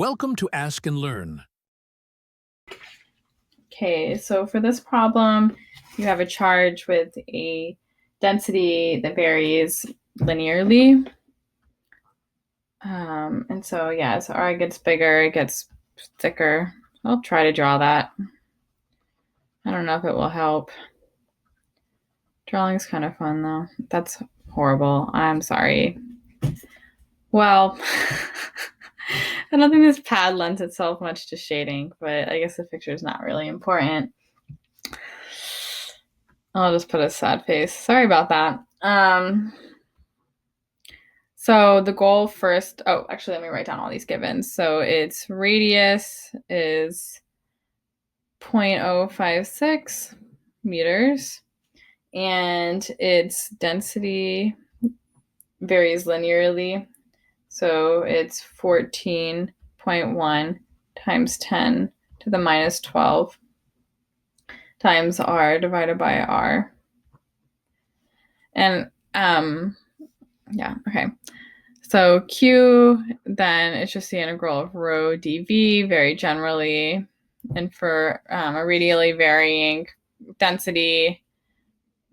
Welcome to Ask and Learn. Okay, so for this problem, you have a charge with a density that varies linearly. And so, yeah, as R gets bigger, it gets thicker. I'll try to draw that. I don't know if it will help. Drawing's kind of fun, though. That's horrible. I'm sorry. Well, I don't think this pad lends itself much to shading, but I guess the picture is not really important. I'll just put a sad face. Sorry about that. So the goal first, actually, let me write down all these givens. So its radius is 0.056 meters, and its density varies linearly. So it's 14.1 times 10 to the minus 12 times r divided by r. And yeah, okay. So Q then is just the integral of rho dv very generally. And for a radially varying density,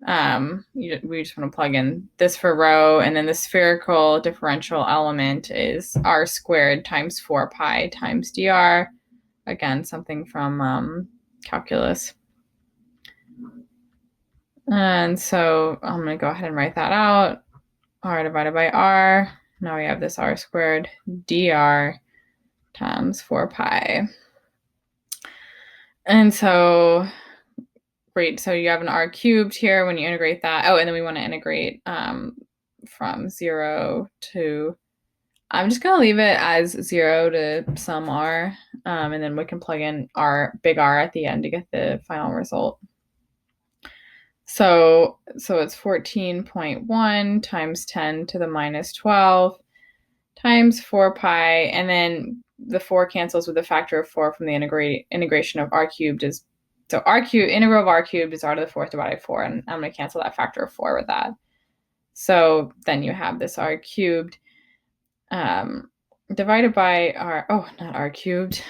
we just want to plug in this for rho, and then the spherical differential element is r squared times 4 pi times dr. Again, something from calculus. And so I'm going to go ahead and write that out. R divided by r. Now we have this r squared dr times 4 pi. And so, great. So you have an r cubed here when you integrate that. Oh, and then we want to integrate from 0 to, I'm just going to leave it as 0 to some r. And then we can plug in big R at the end to get the final result. So it's 14.1 times 10 to the minus 12 times 4 pi, and then the 4 cancels with the factor of 4 from the integration of r cubed is, so integral of r cubed is r to the 4th divided by 4, and I'm going to cancel that factor of 4 with that. So then you have this r cubed divided by r, not r cubed.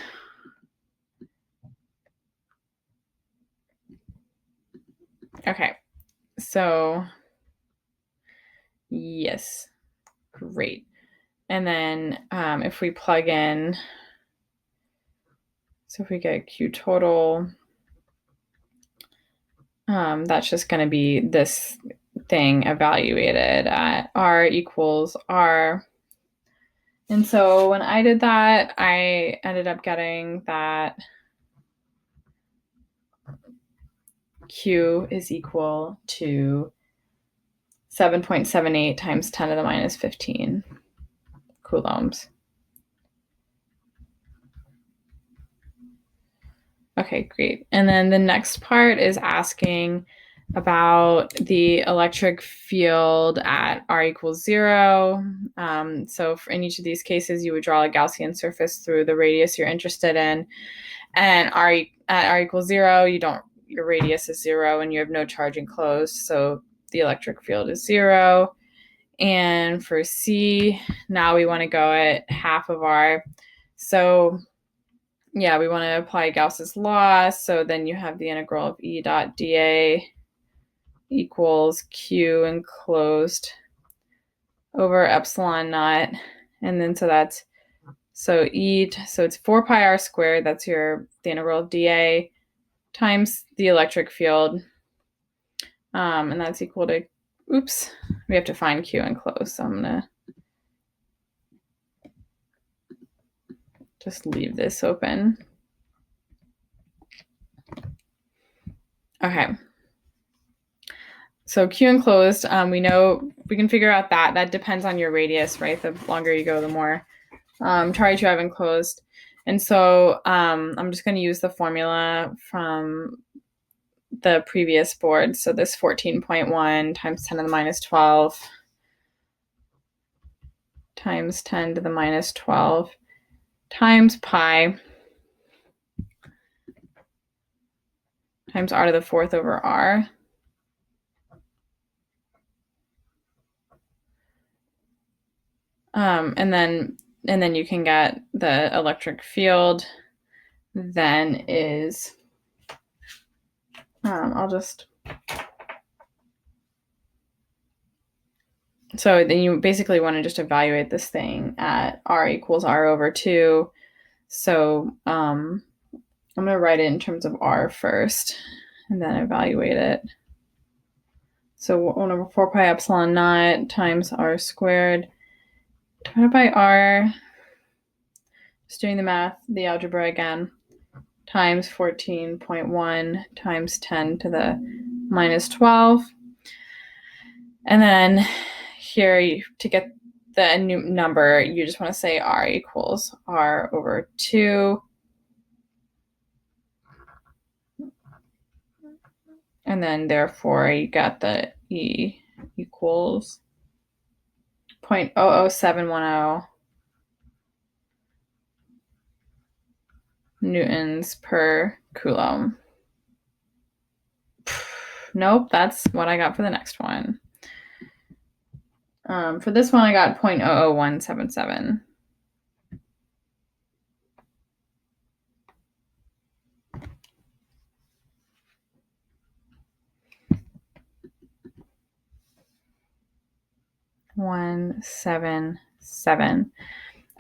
Okay, so yes, great. And then if we plug in, so if we get Q total, that's just going to be this thing evaluated at R equals R. And so when I did that, I ended up getting that Q is equal to 7.78 times 10 to the minus 15 coulombs. Okay, great. And then the next part is asking about the electric field at R equals 0. So in each of these cases, you would draw a Gaussian surface through the radius you're interested in. And at R equals 0, your radius is 0 and you have no charge enclosed. So the electric field is 0. And for C, now we want to go at half of R. So yeah, we want to apply Gauss's law. So then you have the integral of E dot dA equals Q enclosed over epsilon naught. And then so it's 4 pi r squared. That's the integral of dA times the electric field. And that's equal to, we have to find Q enclosed. So I'm going to just leave this open. Okay. So Q enclosed, we know we can figure out that depends on your radius, right? The longer you go, the more try to have enclosed. And so I'm just going to use the formula from the previous board. So this 14.1 times 10 to the minus 12 times 10 to the minus 12 times pi times r to the 4th over r. And then and then you can get the electric field then is, so then you basically want to just evaluate this thing at R equals R over 2. So I'm going to write it in terms of R first and then evaluate it. So 1 over 4 pi epsilon naught times R squared divided by R, just doing the math, the algebra again, times 14.1 times 10 to the minus 12. And then here, to get the new number, you just want to say R equals R over 2. And then therefore you got the E equals 0.00710 newtons per coulomb. Nope, that's what I got for the next one. For this one, I got 0.00177.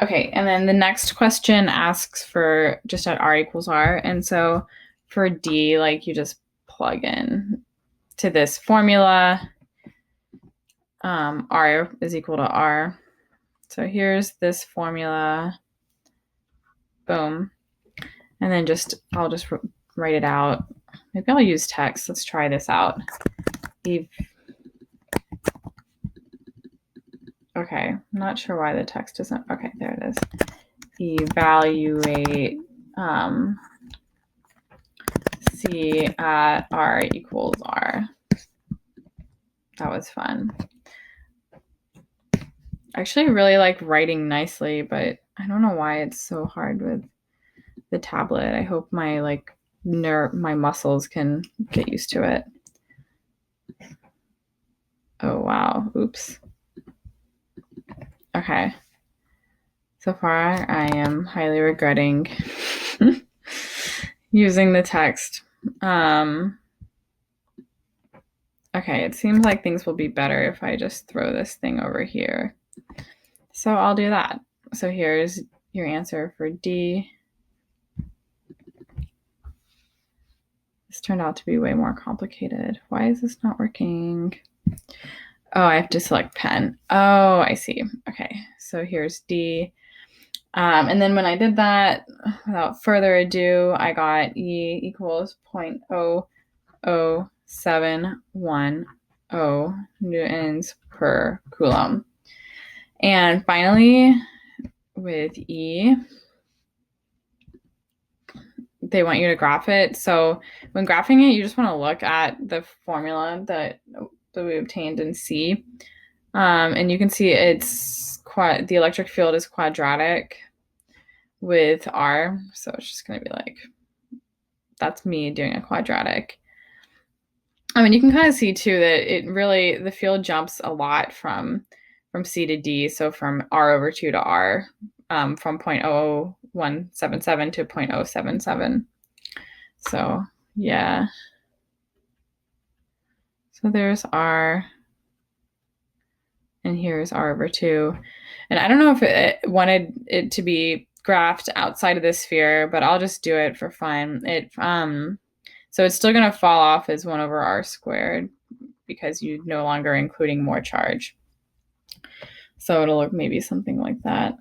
Okay, and then the next question asks for just at R equals R. And so for D, like you just plug in to this formula. R is equal to R. So here's this formula. Boom. And then I'll just write it out. Maybe I'll use text. Let's try this out. Okay, I'm not sure why the text isn't. Okay, there it is. Evaluate C at R equals R. That was fun. I actually really like writing nicely, but I don't know why it's so hard with the tablet. I hope my my muscles can get used to it. Oh wow, oops. Okay. So far, I am highly regretting using the text. Okay, it seems like things will be better if I just throw this thing over here. So I'll do that. So here's your answer for D. This turned out to be way more complicated. Why is this not working? Oh, I have to select pen. Oh, I see. Okay, so here's D. And then when I did that, without further ado, I got E equals 0.00710 newtons per coulomb. And finally, with E, they want you to graph it. So when graphing it, you just want to look at the formula that we obtained in C. And you can see the electric field is quadratic with R. So it's just going to be like, that's me doing a quadratic. I mean, you can kind of see too that the field jumps a lot from C to D. So from R over 2 to R, from 0.0177 to 0.077. So yeah. So there's R. And here's R over 2. And I don't know if it wanted it to be graphed outside of the sphere, but I'll just do it for fun. So it's still going to fall off as 1 over R squared because you're no longer including more charge. So it'll look maybe something like that.